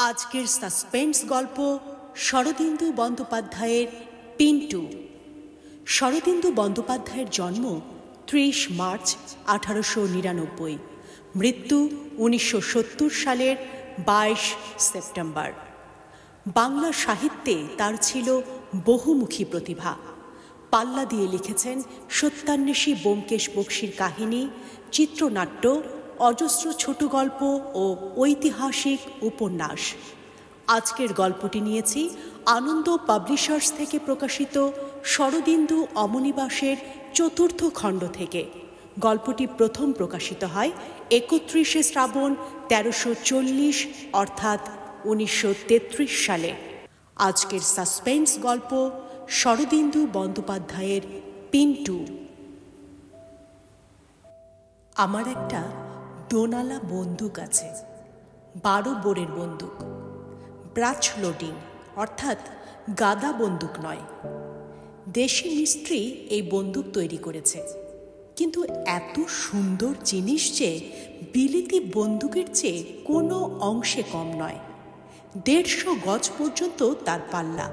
আজকের সাসপেন্স গল্প শরদিন্দু বন্দ্যোপাধ্যায়ের পিন্টু। শরদিন্দু বন্দ্যোপাধ্যায়ের জন্ম ৩০ মার্চ ১৮৯৯, মৃত্যু ১৯৭০ সালের ২২ সেপ্টেম্বর। বাংলা সাহিত্যে তার ছিল বহুমুখী প্রতিভা। পাল্লা দিয়ে লিখেছেন সত্যান্বেষী ব্যোমকেশ বক্সীর কাহিনী, চিত্রনাট্য, অজস্র ছোট গল্প ও ঐতিহাসিক উপন্যাস। আজকের গল্পটি নিয়েছি আনন্দ পাবলিশার্স থেকে প্রকাশিত শরদিন্দু অমনিবাসের ৪র্থ খণ্ড থেকে। গল্পটি প্রথম প্রকাশিত হয় ৩১ শ্রাবণ ১৩৪০ অর্থাৎ ১৯৩৩ সালে। আজকের সাসপেন্স গল্প শরদিন্দু বন্দ্যোপাধ্যায়ের পিন্টু। আমার একটা দোনালা বন্দুক আছে, ১২ বোরের বন্দুক। ব্রাচ লোডিং অর্থাৎ গাদা বন্দুক নয়। দেশি মিস্ত্রি এই বন্দুক তৈরি করেছে, কিন্তু এত সুন্দর জিনিস যে বিলেতি বন্দুকের চেয়ে কোনো অংশে কম নয়। ১৫০ গজ পর্যন্ত তার পাল্লা।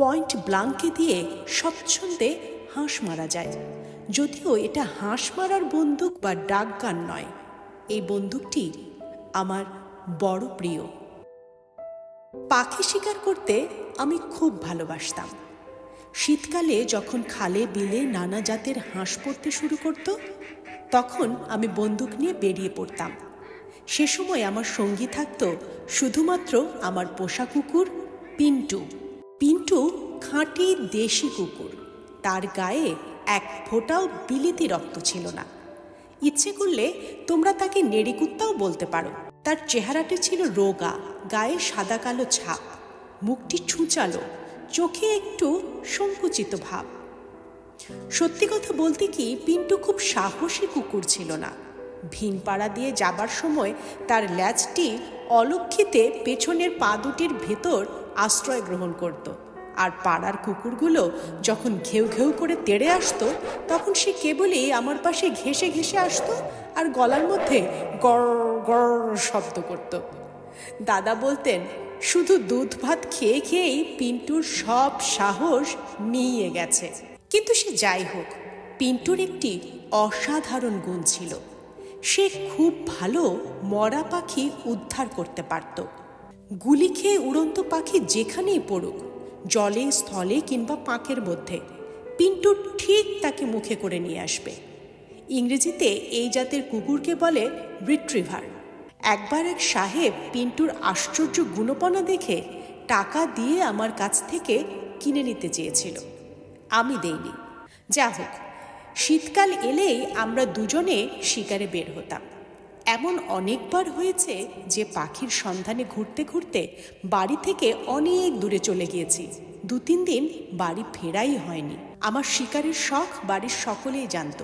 পয়েন্ট ব্লাঙ্কে দিয়ে স্বচ্ছন্দে হাঁস মারা যায়, যদিও এটা হাঁস মারার বন্দুক বা ডাকগান নয়। এই বন্দুকটি আমার বড় প্রিয়। পাখি শিকার করতে আমি খুব ভালোবাসতাম। শীতকালে যখন খালে বিলে নানা জাতের হাঁস পড়তে শুরু করত, তখন আমি বন্দুক নিয়ে বেরিয়ে পড়তাম। সে সময় আমার সঙ্গী থাকত শুধুমাত্র আমার পোষা কুকুর পিন্টু। পিন্টু খাঁটি দেশি কুকুর। তার গায়ে এক ফোঁটাও বিলেতি রক্ত ছিল না। ইচ্ছে করলে তোমরা তাকে নেড়িকুত্তাও বলতে পারো। তার চেহারাটি ছিল রোগা, গায়ে সাদা কালো ছাপ, মুখটি ছুঁচালো, চোখে একটু সংকুচিত ভাব। সত্যি কথা বলতে কি, পিন্টু খুব সাহসী কুকুর ছিল না। ভিনপাড়া দিয়ে যাবার সময় তার ল্যাজটি অলক্ষিতে পেছনের পা দুটির ভেতর আশ্রয় গ্রহণ করত, আর পাড়ার কুকুরগুলো যখন ঘেউ ঘেউ করে তেড়ে আসতো, তখন সে কেবলই আমার পাশে ঘেঁষে ঘেঁষে আসতো আর গলার মধ্যে গড় গড় শব্দ করত। দাদা বলতেন, শুধু দুধ ভাত খেয়ে খেয়েই পিন্টুর সব সাহস মিইয়ে গেছে। কিন্তু সে যাই হোক, পিন্টুর একটি অসাধারণ গুণ ছিল। সে খুব ভালো মরা পাখি উদ্ধার করতে পারত। গুলি খেয়ে উড়ন্ত পাখি যেখানেই পড়ুক, জলে, স্থলে কিংবা পাঁকের মধ্যে, পিন্টু ঠিক তাকে মুখে করে নিয়ে আসবে। ইংরেজিতে এই জাতের কুকুরকে বলে রিট্রিভার। একবার এক সাহেব পিন্টুর আশ্চর্য গুণপনা দেখে টাকা দিয়ে আমার কাছ থেকে কিনে নিতে চেয়েছিল। আমি দেইনি। যা হোক, শীতকাল এলেই আমরা দুজনে শিকারে বের হতাম। এমন অনেকবার হয়েছে যে পাখির সন্ধানে ঘুরতে ঘুরতে বাড়ি থেকে অনেক দূরে চলে গিয়েছি। ২-৩ দিন বাড়ি ফেরাই হয়নি। আমার শিকারের শখ বাড়ির সকলেই জানত,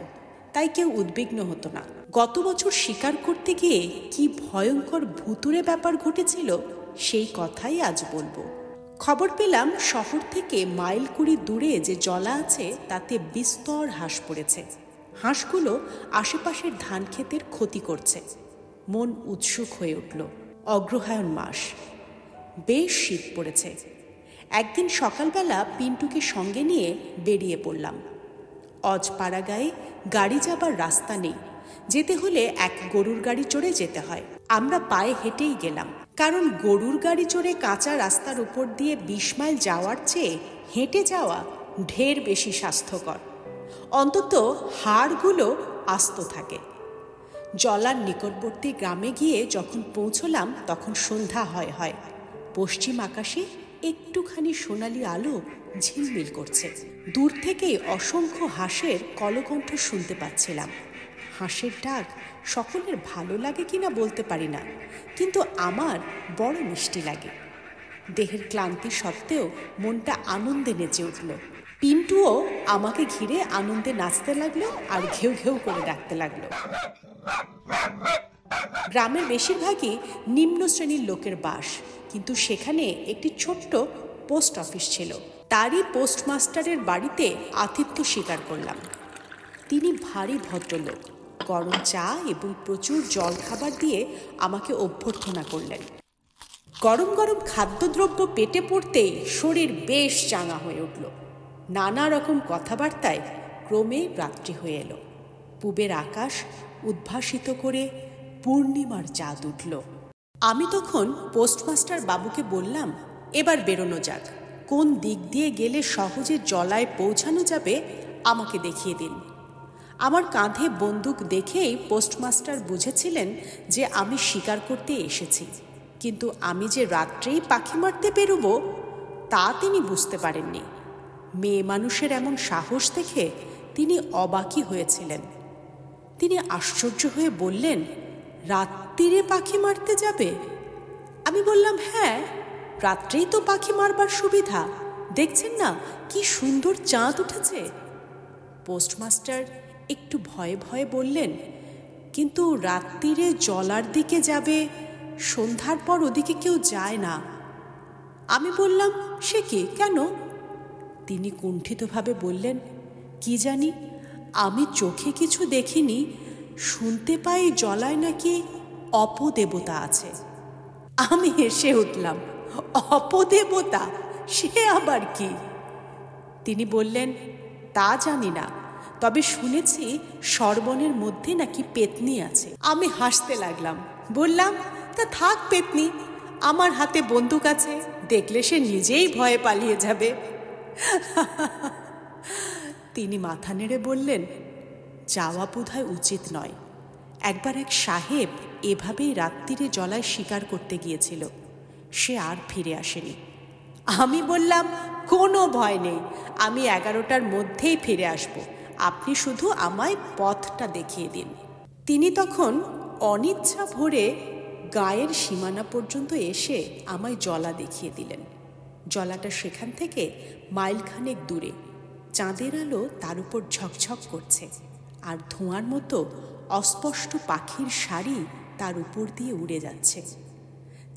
তাই কেউ উদ্বিগ্ন হতো না। গত বছর শিকার করতে গিয়ে কি ভয়ঙ্কর ভুতুড়ে ব্যাপার ঘটেছিল, সেই কথাই আজ বলবো। খবর পেলাম শহর থেকে মাইল ২০ দূরে যে জলা আছে, তাতে বিস্তর হাঁস পড়েছে। হাঁসগুলো আশেপাশের ধান ক্ষেতের ক্ষতি করছে। মন উৎসুক হয়ে উঠল। অগ্রহায়ণ মাস, বেশ শীত পড়েছে। একদিন সকালবেলা পিন্টুকে সঙ্গে নিয়ে বেরিয়ে পড়লাম। অজপাড়া গায়ে গাড়ি যাবার রাস্তা নেই, যেতে হলে এক গরুর গাড়ি চড়ে যেতে হয়। আমরা পায়ে হেঁটেই গেলাম, কারণ গরুর গাড়ি চড়ে কাঁচা রাস্তার উপর দিয়ে ২০ মাইল যাওয়ার চেয়ে হেঁটে যাওয়া ঢের বেশি স্বাস্থ্যকর। অন্তত হাড়গুলো আস্ত থাকে। জলার নিকটবর্তী গ্রামে গিয়ে যখন পৌঁছলাম, তখন সন্ধ্যা হয়। পশ্চিম আকাশে একটুখানি সোনালি আলো ঝিলমিল করছে। দূর থেকেই অসংখ্য হাঁসের কলকণ্ঠ শুনতে পাচ্ছিলাম। হাঁসের ডাক সকলের ভালো লাগে কিনা বলতে পারি না, কিন্তু আমার বড় মিষ্টি লাগে। দেহের ক্লান্তি সত্ত্বেও মনটা আনন্দে নেচে উঠল। পিন্টুও আমাকে ঘিরে আনন্দে নাচতে লাগলো আর ঘেউ ঘেউ করে ডাকতে লাগলো। গ্রামের বেশিরভাগই নিম্ন শ্রেণীর লোকের বাস, কিন্তু সেখানে একটি ছোট্ট পোস্ট অফিস ছিল। তারই পোস্টমাস্টারের বাড়িতে আতিথ্য স্বীকার করলাম। তিনি ভারী ভদ্রলোক। গরম চা এবং প্রচুর জল খাবার দিয়ে আমাকে অভ্যর্থনা করলেন। গরম গরম খাদ্যদ্রব্য পেটে পড়তেই শরীর বেশ চাঙা হয়ে উঠল। নানা রকম কথাবার্তায় ক্রমে রাত্রি হয়ে এলো। পূবের আকাশ উদ্ভাসিত করে পূর্ণিমার চাঁদ উঠল। আমি তখন পোস্টমাস্টার বাবুকে বললাম, এবার বেরোনো যাক, কোন দিক দিয়ে গেলে সহজে জলায় পৌঁছানো যাবে আমাকে দেখিয়ে দিন। আমার কাঁধে বন্দুক দেখেই পোস্টমাস্টার বুঝেছিলেন যে আমি শিকার করতে এসেছি, কিন্তু আমি যে রাত্রেই পাখি মারতে বেরোবো তা তিনি বুঝতে পারেননি। মেয়ে মানুষের এমন সাহস দেখে তিনি অবাকই হয়েছিলেন। তিনি আশ্চর্য হয়ে বললেন, রাত্রিরে পাখি মারতে যাবে? আমি বললাম, হ্যাঁ, রাত্রেই তো পাখি মারবার সুবিধা, দেখছেন না কি সুন্দর চাঁদ উঠেছে। পোস্টমাস্টার একটু ভয়ে ভয়ে বললেন, কিন্তু রাত্রিরে জলার দিকে যাবে, সন্ধ্যার পর ওদিকে কেউ যায় না। আমি বললাম, সে কি, কেন? তিনি কুণ্ঠিতভাবে বললেন, কি জানি, আমি চোখে কিছু দেখিনি, শুনতে পাই জলায় নাকি অপদেবতা আছে। আমি হেসে উঠলাম, অপদেবতা, সে আবার কি? তিনি বললেন, তা জানি না, তবে শুনেছি সরবনের মধ্যে নাকি পেতনি আছে। আমি হাসতে লাগলাম, বললাম, তা থাক পেতনি, আমার হাতে বন্দুক আছে, দেখলে সে নিজেই ভয়ে পালিয়ে যাবে। তিনি মাথা নেড়ে বললেন, যাওয়া বোধহয় উচিত নয়। একবার এক সাহেব এভাবেই রাত্রিরে জলায় শিকার করতে গিয়েছিল, সে আর ফিরে আসেনি। আমি বললাম, কোনো ভয় নেই, আমি 11টার মধ্যেই ফিরে আসব, আপনি শুধু আমায় পথটা দেখিয়ে দিন। তিনি তখন অনিচ্ছা ভরে গায়ের সীমানা পর্যন্ত এসে আমায় জলা দেখিয়ে দিলেন। জলাটা সেখান থেকে মাইলখানেক দূরে, চাঁদের আলো তার উপর ঝকঝক করছে, আর ধোঁয়ার মতো অস্পষ্ট পাখির সারি তার উপর দিয়ে উড়ে যাচ্ছে।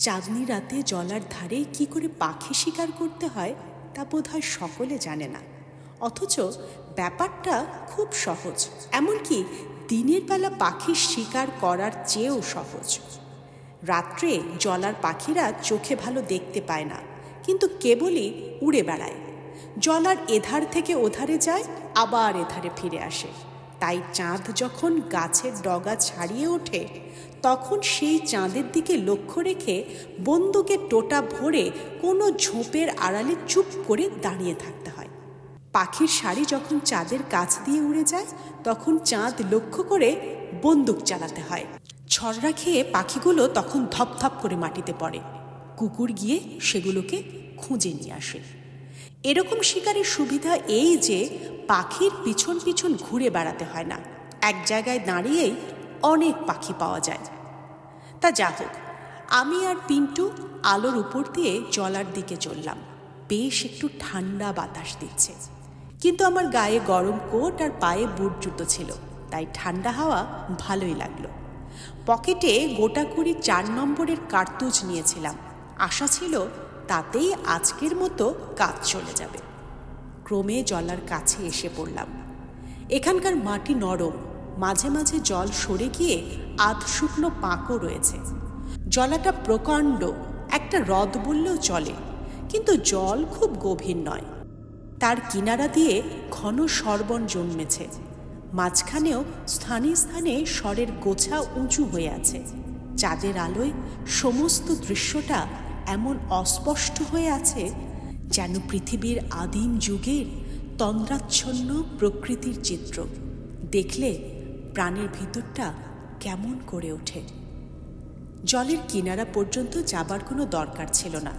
চাঁদনি রাতে জলার ধারে কি করে পাখি শিকার করতে হয় তা বোধহয় সকলে জানে না, অথচ ব্যাপারটা খুব সহজ, এমনকি দিনের বেলা পাখির শিকার করার চেয়েও সহজ। রাত্রে জলার পাখিরা চোখে ভালো দেখতে পায় না, কিন্তু কেবলই উড়ে বেড়ায়। জলার এধার থেকে ওধারে যায়, আবার এধারে ফিরে আসে। তাই চাঁদ যখন গাছের ডগা ছাড়িয়ে ওঠে, তখন সেই চাঁদের দিকে লক্ষ্য রেখে বন্দুকের টোটা ভরে কোনো ঝোপের আড়ালে চুপ করে দাঁড়িয়ে থাকতে হয়। পাখির সারি যখন চাঁদের কাছ দিয়ে উড়ে যায়, তখন চাঁদ লক্ষ্য করে বন্দুক চালাতে হয়। ছড়রা খেয়ে পাখিগুলো তখন ধপধপ করে মাটিতে পড়ে। কুকুর গিয়ে সেগুলোকে খুঁজে নিয়ে আসে। এরকম শিকারের সুবিধা এই যে পাখির পিছন পিছন ঘুরে বেড়াতে হয় না, এক জায়গায় দাঁড়িয়েই অনেক পাখি পাওয়া যায়। তা যা হোক, আমি আর পিন্টু আলোর উপর দিয়ে জলার দিকে চললাম। বেশ একটু ঠান্ডা বাতাস দিচ্ছে, কিন্তু আমার গায়ে গরম কোট আর পায়ে বুট জুতো ছিল, তাই ঠান্ডা হাওয়া ভালোই লাগলো। পকেটে গোটাকুড়ি 4 নম্বরের কার্তুজ নিয়েছিলাম, আশা ছিল তাতেই আজকের মতো কাজ চলে যাবে। ক্রমে জলার কাছে এসে পড়লাম। এখানকার মাটি নরম, মাঝে মাঝে জল সরে গিয়ে আধ শুকনো পাঁকও রয়েছে। জলাটা প্রকাণ্ড, একটা হ্রদ বললেও চলে, কিন্তু জল খুব গভীর নয়। তার কিনারা দিয়ে ঘন সরবন জন্মেছে, মাঝখানেও স্থানে স্থানে স্বরের গোছা উঁচু হয়ে আছে। চাঁদের আলোয় সমস্ত দৃশ্যটা এমন অস্পষ্ট হয়ে আছে যেন পৃথিবীর আদিম যুগের তন্দ্রাচ্ছন্ন প্রকৃতির চিত্র। দেখলে প্রাণের ভিতরটা কেমন করে ওঠে। জলের কিনারা পর্যন্ত যাবার কোনো দরকার ছিল না।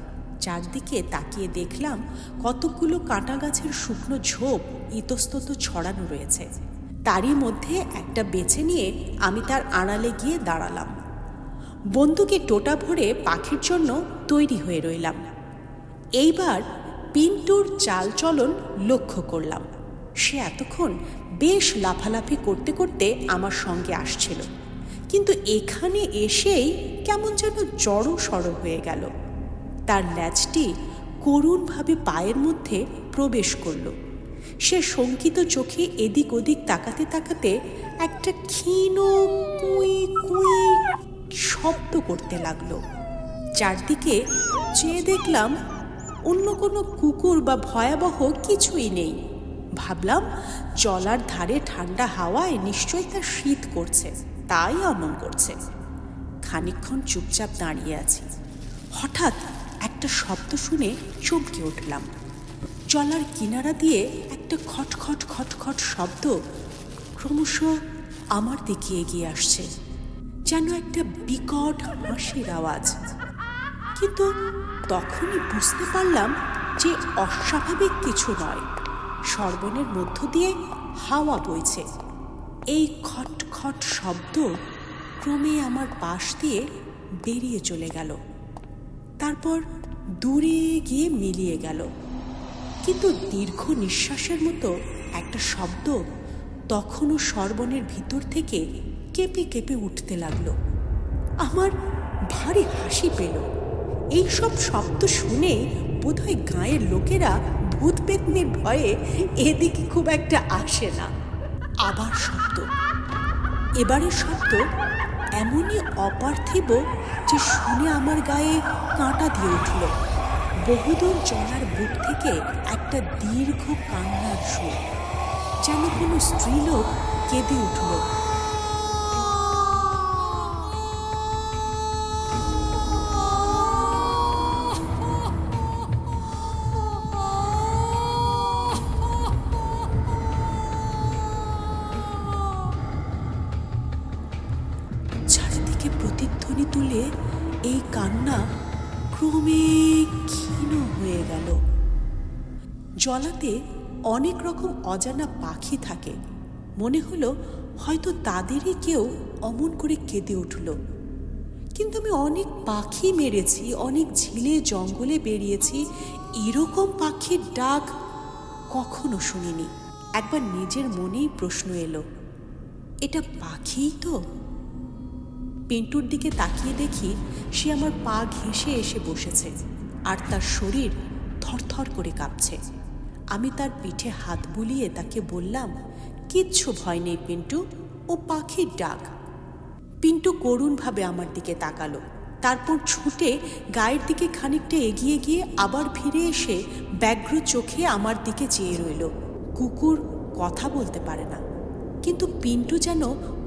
চারদিকে তাকিয়ে দেখলাম কতগুলো কাঁটা গাছের শুকনো ঝোপ ইতস্তত ছড়ানো রয়েছে। তারই মধ্যে একটা বেছে নিয়ে আমি তার আড়ালে গিয়ে দাঁড়ালাম। বন্দুকে টোটা ভরে পাখির জন্য তৈরি হয়ে রইলাম। এইবার পিন্টুর চাল চলন লক্ষ্য করলাম। সে এতক্ষণ বেশ লাফালাফি করতে করতে আমার সঙ্গে আসছিল, কিন্তু এখানে এসেই কেমন যেন জড়ো সড়ো হয়ে গেল। তার ল্যাজটি করুণভাবে পায়ের মধ্যে প্রবেশ করল। সে শঙ্কিত চোখে এদিক ওদিক তাকাতে তাকাতে একটা ক্ষীণ কুই কুই শব্দ করতে লাগলো। চারদিকে চেয়ে দেখলাম অন্য কোনো কুকুর বা ভয়াবহ কিছুই নেই। ভাবলাম জলার ধারে ঠান্ডা হাওয়ায় নিশ্চয়ই তার শীত করছে, তাই অমন করছে। খানিকক্ষণ চুপচাপ দাঁড়িয়ে আছি। হঠাৎ একটা শব্দ শুনে চমকে উঠলাম। জলার কিনারা দিয়ে একটা খটখট খটখট শব্দ ক্রমশ আমার দিকে এগিয়ে আসছে, যেন একটা বিকট হাসির আওয়াজ। কিন্তু তখনই বুঝতে পারলাম যে অস্বাভাবিক কিছু নয়, সর্বনের মধ্য দিয়ে হাওয়া বইছে। এই খটখট শব্দ ক্রমে আমার পাশ দিয়ে বেরিয়ে চলে গেল, তারপর দূরে গিয়ে মিলিয়ে গেল। কিন্তু দীর্ঘ নিঃশ্বাসের মতো একটা শব্দ তখনও সর্বনের ভিতর থেকে কেঁপে কেঁপে উঠতে লাগলো। আমার ভারী হাসি পেল। এইসব শব্দ শুনে বোধহয় গাঁয়ের লোকেরা ভূত পেতনির ভয়ে এদিকে খুব একটা আসে না। আবার শব্দ। এবারের শব্দ এমনই অপার্থিব যে শুনে আমার গায়ে কাঁটা দিয়ে উঠল। বহুদূর জলার বুক থেকে একটা দীর্ঘ কান্নার সুর, যেন কোনো স্ত্রীলোক কেঁদে উঠল। চারিদিকে প্রতিধ্বনি তুলে এই কান্না ক্রমে ক্ষীণ হয়ে গেল। জলাতে অনেক রকম অজানা পাখি থাকে। মনে হলো হয়তো তাদেরই কেউ অমন করে কেঁদে উঠল। কিন্তু আমি অনেক পাখি মেরেছি, অনেক ঝিলে জঙ্গলে বেরিয়েছি, এরকম পাখির ডাক কখনো শুনিনি। একবার নিজের মনেই প্রশ্ন এলো, এটা পাখিই তো? পিন্টুর দিকে তাকিয়ে দেখি সে আমার পা ঘেঁষে এসে বসেছে, আর তার শরীর থরথর করে কাঁপছে। আমি তার পিঠে হাত বুলিয়ে তাকে বললাম, কিচ্ছু ভয় নেই পিন্টু, ও পাখির ডাক। পিন্টু করুণভাবে আমার দিকে তাকালো, তারপর ছুটে গায়ের দিকে খানিকটা এগিয়ে গিয়ে আবার ফিরে এসে ব্যগ্র চোখে আমার দিকে চেয়ে রইল। কুকুর কথা বলতে পারে না, কিন্তু পিন্টু যেন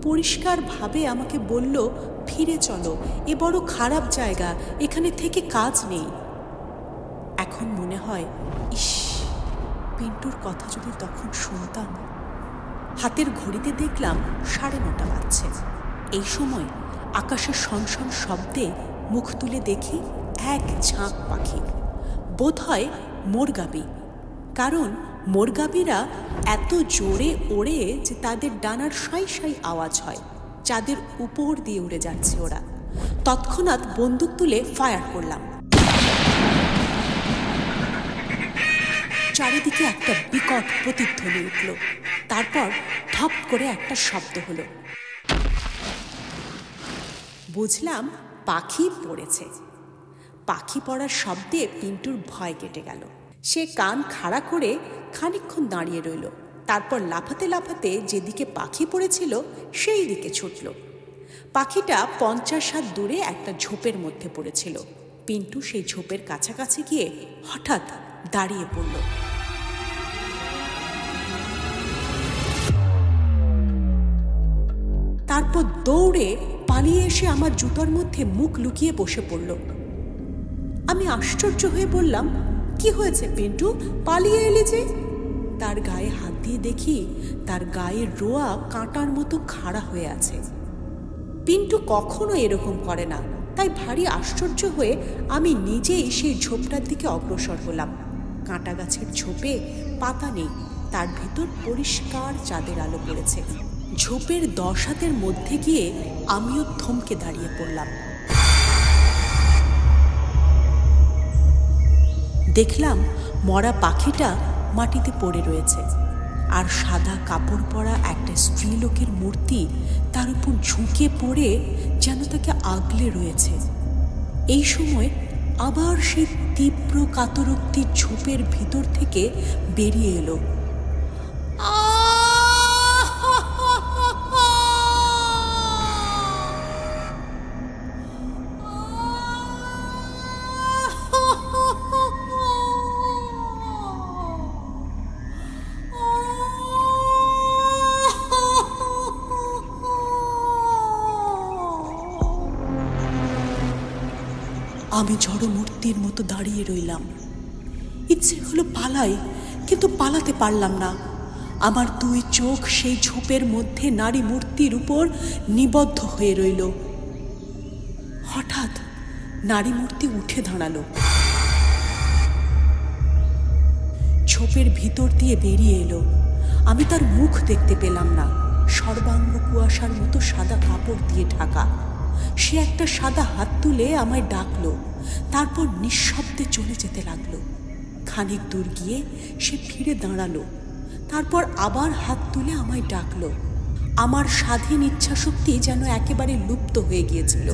পরিষ্কারভাবে আমাকে বলল, ফিরে চলো, এ বড় খারাপ জায়গা, এখানে থেকে কাজ নেই। এখন মনে হয়, ইস, পিন্টুর কথা যদি তখন শুনতাম। হাতের ঘড়িতে দেখলাম 9:30 বাজছে। এই সময় আকাশে সনসন শব্দে মুখ তুলে দেখি এক ঝাঁক পাখি, বোধহয় মোরগাবি। কারণ মোরগাবিরা এত জোরে ওড়ে যে তাদের ডানার সাই সাই আওয়াজ হয়। চাঁদের উপর দিয়ে উড়ে যাচ্ছে ওরা। তৎক্ষণাৎ বন্দুক তুলে ফায়ার করলাম। চারিদিকে একটা বিকট প্রতিধ্বনি উঠল, তারপর ধপ করে একটা শব্দ হলো। বুঝলাম পাখি পড়েছে। পাখি পড়ার শব্দে পিন্টুর ভয় কেটে গেল। সে কান খাড়া করে খানিকক্ষণ দাঁড়িয়ে রইল, তারপর লাফাতে লাফাতে যেদিকে পাখি পড়েছিল সেই দিকে ছুটল। পাখিটা 50 হাত দূরে একটা ঝোপের মধ্যে পড়েছিল। পিন্টু সেই ঝোপের কাছাকাছি গিয়ে হঠাৎ দাঁড়িয়ে পড়ল। তারপর দৌড়ে পালিয়ে এসে আমার জুতোর মধ্যে মুখ লুকিয়ে বসে পড়ল। আমি আশ্চর্য হয়ে বললাম, কি হয়েছে পিন্টু, পালিয়ে এলি যে? তার গায়ে হাত দিয়ে দেখি তার গায়ের রোয়া কাঁটার মতো খাড়া হয়ে আছে। পিন্টু কখনো এরকম করে না, তাই ভারী আশ্চর্য হয়ে আমি নিজেই সেই ঝোপটার দিকে অগ্রসর হলাম। কাঁটা গাছের ঝোপে পাতা নেই, তার ভেতর পরিষ্কার চাঁদের আলো পড়েছে। ঝোপের 10 হাতের মধ্যে গিয়ে আমিও থমকে দাঁড়িয়ে পড়লাম। দেখলাম মরা পাখিটা মাটিতে পড়ে রয়েছে, আর সাদা কাপড় পরা একটা স্ত্রীলোকের মূর্তি তার উপর ঝুঁকে পড়ে যেন তাকে আগলে রয়েছে। এই সময় আবার সেই তীব্র কাতরোক্তি ঝোপের ভিতর থেকে বেরিয়ে এলো। আমি জড় মূর্তির মতো দাঁড়িয়ে রইলাম। ইচ্ছে হলো পালাই, কিন্তু পালাতে পারলাম না। আমার দুই চোখ সেই ঝোপের মধ্যে নারী মূর্তির উপর নিবদ্ধ হয়ে রইল। হঠাৎ নারী মূর্তি উঠে দাঁড়ালো, ঝোপের ভিতর দিয়ে বেরিয়ে এলো। আমি তার মুখ দেখতে পেলাম না, সর্বাঙ্গ কুয়াশার মতো সাদা কাপড় দিয়ে ঢাকা। সে একটা সাদা হাত তুলে আমায় ডাকলো, তারপর নিঃশব্দে চলে যেতে লাগলো। খানিক দূর গিয়ে সে ফিরে দাঁড়ালো, তারপর আবার হাত তুলে আমায় ডাকলো। আমার স্বাধীন ইচ্ছাশক্তি যেন একেবারে লুপ্ত হয়ে গিয়েছিল।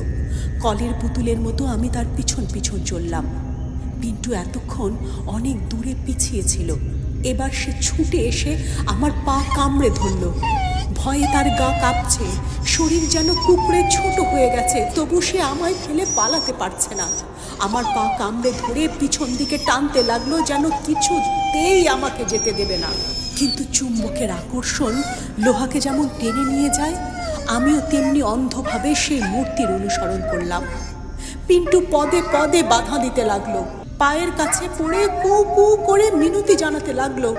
কলের পুতুলের মতো আমি তার পিছন পিছন চললাম। পিন্টু এতক্ষণ অনেক দূরে পিছিয়ে ছিল। এবার সে ছুটে এসে আমার পা কামড়ে ধরল। ভয়ে তার গা কাঁপছে, শরীর যেন কুকড়ে ছোট হয়ে গেছে, তবু সে আমায় ফেলে পালাতে পারছে না। আমার পা কামড়ে ধরে পিছন দিকে টানতে লাগলো, যেন কিছুতেই আমাকে যেতে দেবে না। কিন্তু চুম্বকের আকর্ষণ লোহাকে যেমন টেনে নিয়ে যায়, আমিও তেমনি অন্ধভাবে সেই মূর্তির অনুসরণ করলাম। পিন্টু পদে পদে বাধা দিতে লাগলো, পায়ের কাছে পড়ে কু কু করে মিনতি জানাতে লাগলো,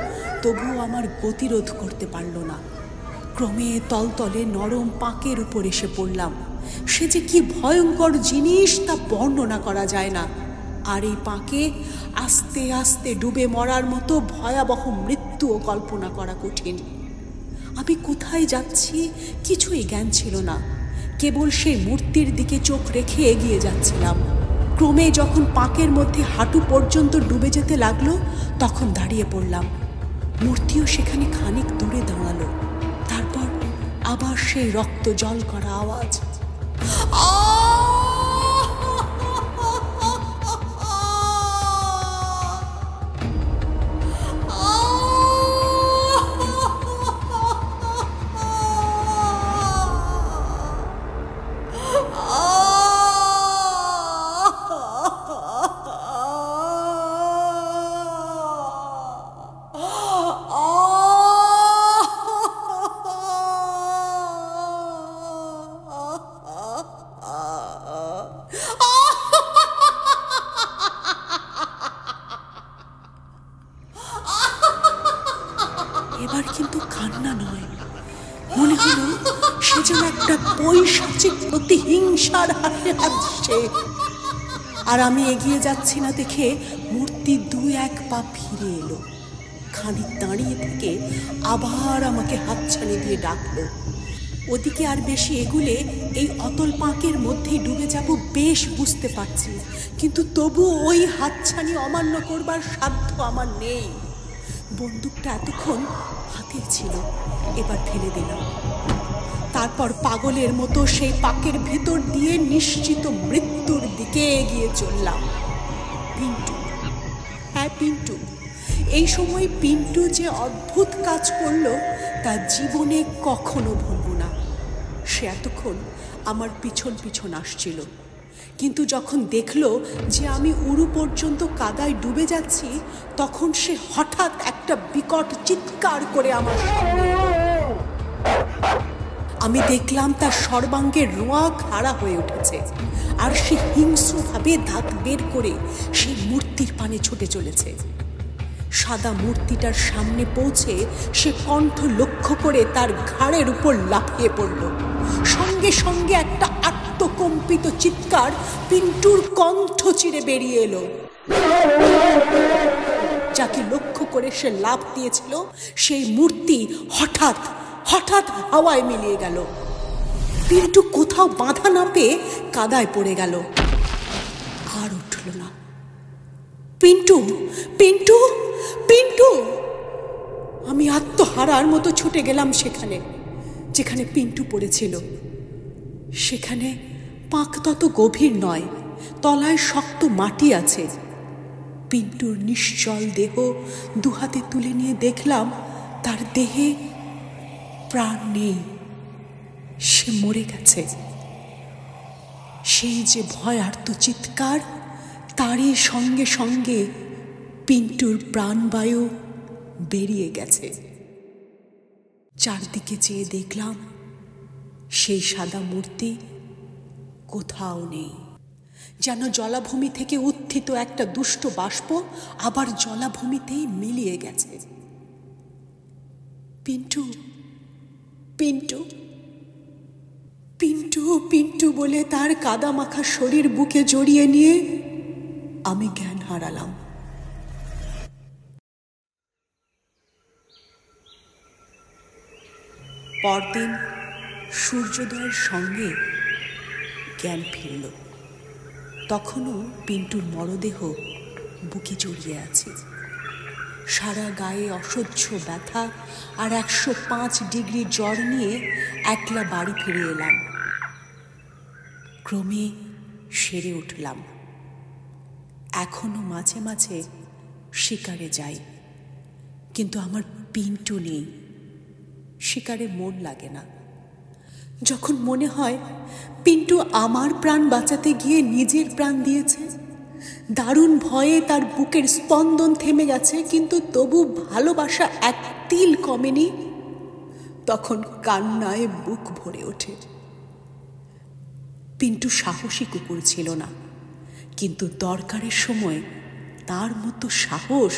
তবুও আমার গতিরোধ করতে পারল না। ক্রমে তলতলে নরম পাঁকের উপর এসে পড়লাম। সে যে কি ভয়ঙ্কর জিনিস তা বর্ণনা করা যায় না। আর এই পাঁকে আস্তে আস্তে ডুবে মরার মতো ভয়াবহ মৃত্যুও কল্পনা করা কঠিন। আমি কোথায় যাচ্ছি কিছুই জ্ঞান ছিল না, কেবল সেই মূর্তির দিকে চোখ রেখে এগিয়ে যাচ্ছিলাম। ক্রমে যখন পাঁকের মধ্যে হাঁটু পর্যন্ত ডুবে যেতে লাগলো, তখন দাঁড়িয়ে পড়লাম। মূর্তিও সেখানে খানিক দূরে দাঁড়ালো। তারপর আবার সেই রক্ত জল করা আওয়াজ। এবার কিন্তু কান্না নয়, মনে হলো সে যেন একটা পৈশাচিক প্রতিহিংসার হাতে হাসছে। আর আমি এগিয়ে যাচ্ছি না দেখে মূর্তি দুই এক পা ফিরে এলো। খানিক দাঁড়িয়ে থেকে আবার আমাকে হাতছানি দিয়ে ডাকলো। ওদিকে আর বেশি এগুলে এই অতল পাঁকের মধ্যেই ডুবে যাব বেশ বুঝতে পারছি, কিন্তু তবু ওই হাতছানি অমান্য করবার সাধ্য আমার নেই। বন্দুকটা এতক্ষণ হাতে ছিল, এবার ফেলে দিলাম। তারপর পাগলের মতো সেই পাকের ভেতর দিয়ে নিশ্চিত মৃত্যুর দিকে এগিয়ে চললাম। পিন্টু, হ্যাঁ পিন্টু। এই সময় পিন্টু যে অদ্ভুত কাজ করলো তা জীবনে কখনো ভুলব না। সে এতক্ষণ আমার পিছন পিছন আসছিল, কিন্তু যখন দেখলো যে আমি উরু পর্যন্ত কাদায় ডুবে যাচ্ছি, তখন সে হঠাৎ একটা বিকট চিৎকার করে আমার সামনে এলো। আমি দেখলাম তার সর্বাঙ্গের রোঁয়া খাড়া হয়ে উঠেছে, আর সে হিংস্রভাবে দাঁত বের করে সেই মূর্তির পানে ছুটে চলেছে। সাদা মূর্তিটার সামনে পৌঁছে সে কণ্ঠ লক্ষ্য করে তার ঘাড়ের উপর লাফিয়ে পড়ল। সঙ্গে সঙ্গে একটা আত্মকম্পিত চিৎকার পিন্টুর কণ্ঠ চিরে বেরিয়ে এলো। যাকে লক্ষ্য করে সে লাফ দিয়েছিল সেই মূর্তি হঠাৎ হঠাৎ হাওয়ায় মিলিয়ে গেল। পিন্টু কোথাও বাধা না পেয়ে কাদায় পড়ে গেল, আর উঠল না। পিন্টু, পিন্টু, পিন্টু! আমি আত্মহারার মতো ছুটে গেলাম সেখানে যেখানে পিন্টু পড়েছিল। সেখানে পাঁক তত গভীর নয়, তলায় শক্ত মাটি আছে। পিন্টুর নিশ্চল দেহ দুহাতে তুলে নিয়ে দেখলাম তার দেহে প্রাণ নেই, সে মরে গেছে। সেই যে ভয়ার্ত চিৎকার, তারই সঙ্গে সঙ্গে পিন্টুর প্রাণবায়ু বেরিয়ে গেছে। চারদিকে চেয়ে দেখলাম সেই সাদা মূর্তি কোথাও নেই, যেন জলাভূমি থেকে উত্থিত একটা দুষ্ট বাষ্প আবার জলাভূমিতেই মিলিয়ে গেছে। পিন্টু, পিন্টু, পিন্টু, পিন্টু বলে তার কাদামাখা শরীর বুকে জড়িয়ে নিয়ে আমি জ্ঞান হারালাম। পরদিন সূর্যোদয়ের সঙ্গে জ্ঞান ফিরল। তখনও পিন্টুর মরদেহ বুকে জড়িয়ে আছে। সারা গায়ে অসহ্য ব্যথা আর 105 ডিগ্রি জ্বর নিয়ে একলা বাড়ি ফিরে এলাম। ক্রমে সেরে উঠলাম। এখনো মাঝে মাঝে শিকারে যাই, কিন্তু আমার পিন্টু নেই। শিকারে মন লাগে না। যখন মনে হয় পিন্টু আমার প্রাণ বাঁচাতে গিয়ে নিজের প্রাণ দিয়েছে, দারুণ ভয়ে তার বুকের স্পন্দন থেমে গেছে, কিন্তু তবু ভালোবাসা এক তিল কমেনি, তখন কান্নায় বুক ভরে ওঠে। পিন্টু সাহসী কুকুর ছিল না, কিন্তু দরকারের সময় তার মতো সাহস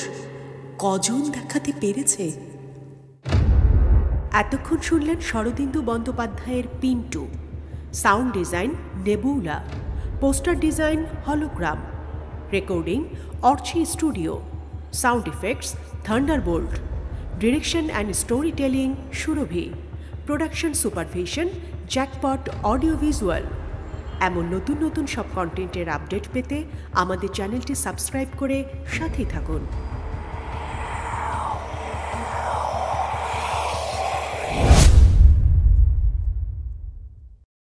কজন দেখাতে পেরেছে? এতক্ষণ শুনলেন শরদিন্দু বন্দ্যোপাধ্যায়ের Pintu. Sound design nebula, poster design hologram, recording Archi studio, sound effects Thunderbolt, direction and story telling Surabhi, production supervision jackpot audio visual. এমন নতুন নতুন সব কন্টেন্টের আপডেট পেতে আমাদের চ্যানেলটি সাবস্ক্রাইব করে সাথেই থাকুন।